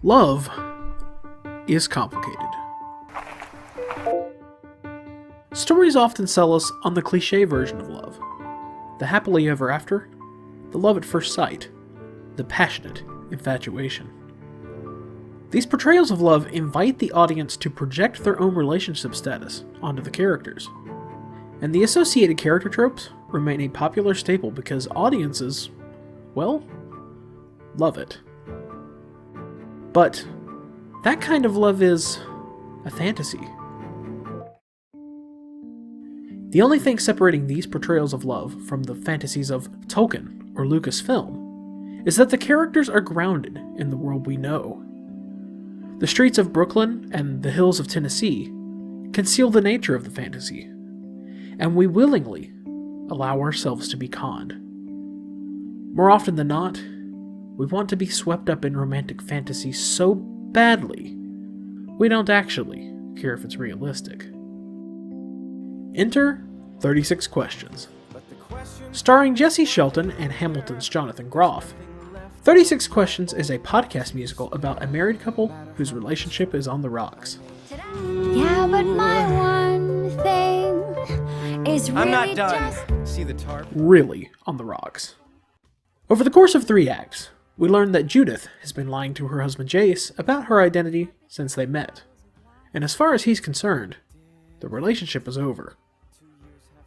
Love is complicated. Stories often sell us on the cliché version of love. The happily ever after, the love at first sight, the passionate infatuation. These portrayals of love invite the audience to project their own relationship status onto the characters. And the associated character tropes remain a popular staple because audiences, well, love it. But that kind of love is a fantasy. The only thing separating these portrayals of love from the fantasies of Tolkien or Lucasfilm is that the characters are grounded in the world we know. The streets of Brooklyn and the hills of Tennessee conceal the nature of the fantasy, and we willingly allow ourselves to be conned. More often than not, we want to be swept up in romantic fantasy so badly, we don't actually care if it's realistic. Enter 36 Questions. Starring Jesse Shelton and Hamilton's Jonathan Groff, 36 Questions is a podcast musical about a married couple whose relationship is on the rocks. Yeah, but my one thing is really I'm not done. just... See the tarp? Really on the rocks. Over the course of 3 acts, we learn that Judith has been lying to her husband Jace about her identity since they met. And as far as he's concerned, the relationship is over.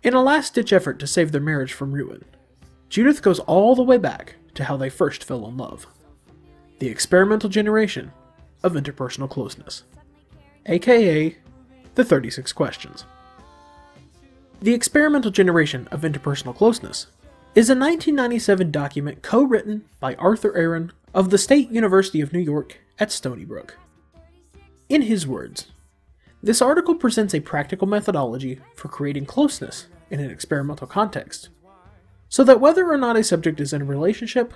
In a last-ditch effort to save their marriage from ruin, Judith goes all the way back to how they first fell in love. The experimental generation of interpersonal closeness, aka the 36 Questions. The experimental generation of interpersonal closeness is a 1997 document co-written by Arthur Aaron of the State University of New York at Stony Brook. In his words, this article presents a practical methodology for creating closeness in an experimental context, so that whether or not a subject is in a relationship,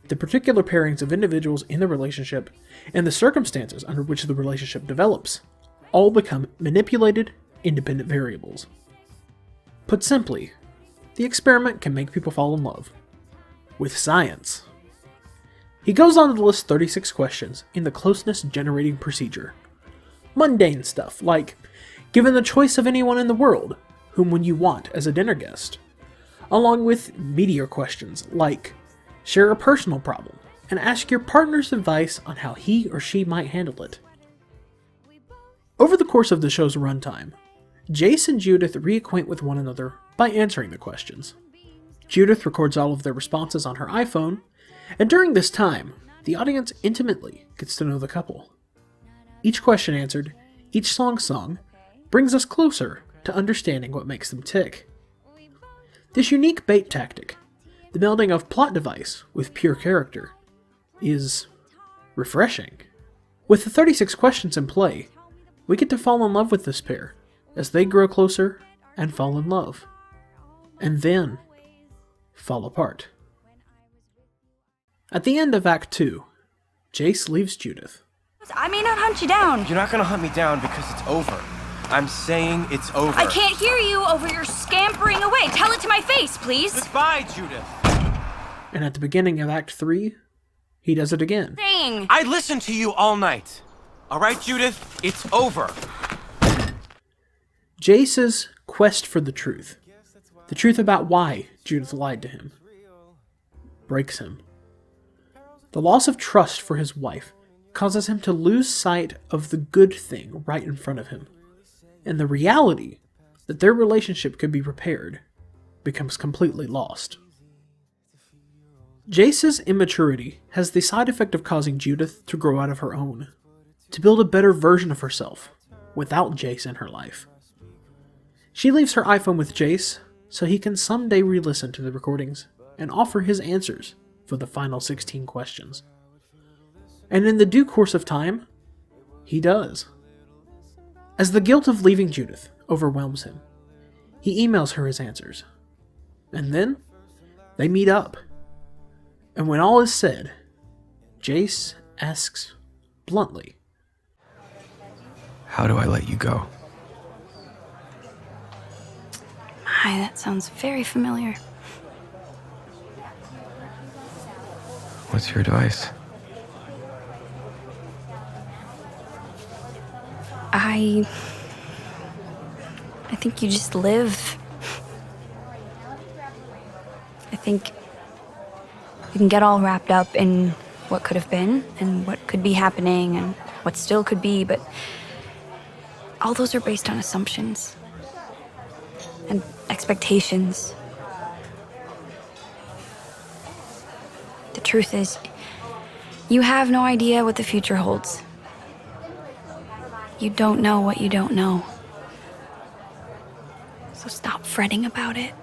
the particular pairings of individuals in the relationship, and the circumstances under which the relationship develops, all become manipulated, independent variables. Put simply, the experiment can make people fall in love. With science. He goes on to list 36 questions in the closeness generating procedure. Mundane stuff like, given the choice of anyone in the world, whom would you want as a dinner guest? Along with meatier questions like, share a personal problem and ask your partner's advice on how he or she might handle it. Over the course of the show's runtime, Jace and Judith reacquaint with one another by answering the questions. Judith records all of their responses on her iPhone, and during this time, the audience intimately gets to know the couple. Each question answered, each song sung, brings us closer to understanding what makes them tick. This unique bait tactic, the melding of plot device with pure character, is refreshing. With the 36 questions in play, we get to fall in love with this pair as they grow closer and fall in love. And then fall apart. At the end of Act 2, Jace leaves Judith. I may not hunt you down. You're not gonna hunt me down because it's over. I'm saying it's over. I can't hear you over your scampering away. Tell it to my face, please. Goodbye, Judith. And at the beginning of Act 3, he does it again. Dang. I listened to you all night. All right, Judith, it's over. Jace's quest for the truth about why Judith lied to him, breaks him. The loss of trust for his wife causes him to lose sight of the good thing right in front of him, and the reality that their relationship could be repaired becomes completely lost. Jace's immaturity has the side effect of causing Judith to grow out of her own, to build a better version of herself without Jace in her life. She leaves her iPhone with Jace so he can someday re-listen to the recordings and offer his answers for the final 16 questions. And in the due course of time, he does. As the guilt of leaving Judith overwhelms him, he emails her his answers. And then, they meet up. And when all is said, Jace asks bluntly, "How do I let you go?" Hi, that sounds very familiar. What's your advice? I think you just live. I think you can get all wrapped up in what could have been and what could be happening and what still could be, but all those are based on assumptions and expectations. The truth is, you have no idea what the future holds. You don't know what you don't know. So stop fretting about it.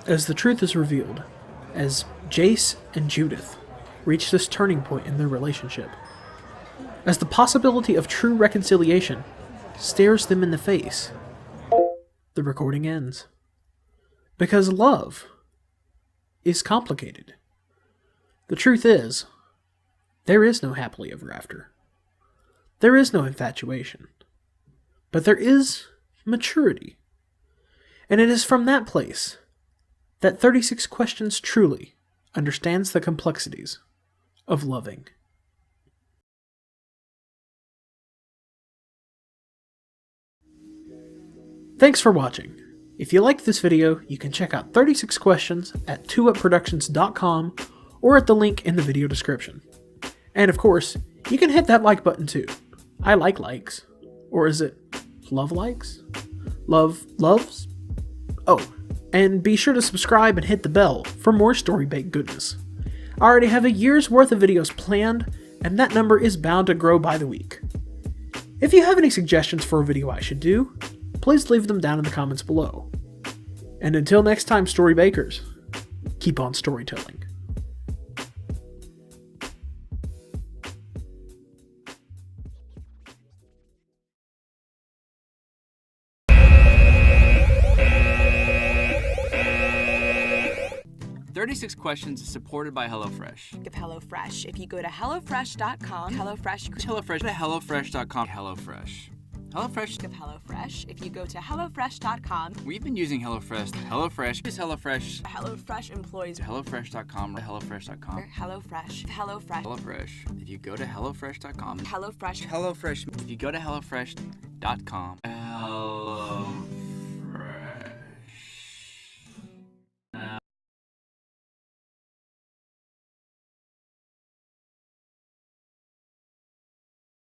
As the truth is revealed, as Jace and Judith reach this turning point in their relationship, as the possibility of true reconciliation stares them in the face, the recording ends. Because love is complicated. The truth is, there is no happily ever after. There is no infatuation. But there is maturity. And it is from that place that 36 Questions truly understands the complexities of loving. Thanks for watching. If you liked this video, you can check out 36 Questions at 2upproductions.com or at the link in the video description. And of course, you can hit that like button too. I like likes. Or is it love likes? Loves? Oh, and be sure to subscribe and hit the bell for more story-baked goodness. I already have a year's worth of videos planned, and that number is bound to grow by the week. If you have any suggestions for a video I should do, please leave them down in the comments below. And until next time, Story Bakers, keep on storytelling. "36 Questions" is supported by HelloFresh. Of HelloFresh. If you go to HelloFresh.com, HelloFresh. HelloFresh. HelloFresh.com. HelloFresh. HelloFresh. Of HelloFresh. If you go to HelloFresh.com, We've been using HelloFresh. HelloFresh is HelloFresh. HelloFresh employs HelloFresh.com. HelloFresh.com. HelloFresh. HelloFresh. HelloFresh. If you go to HelloFresh.com. HelloFresh. HelloFresh. If you go to HelloFresh.com. HelloFresh.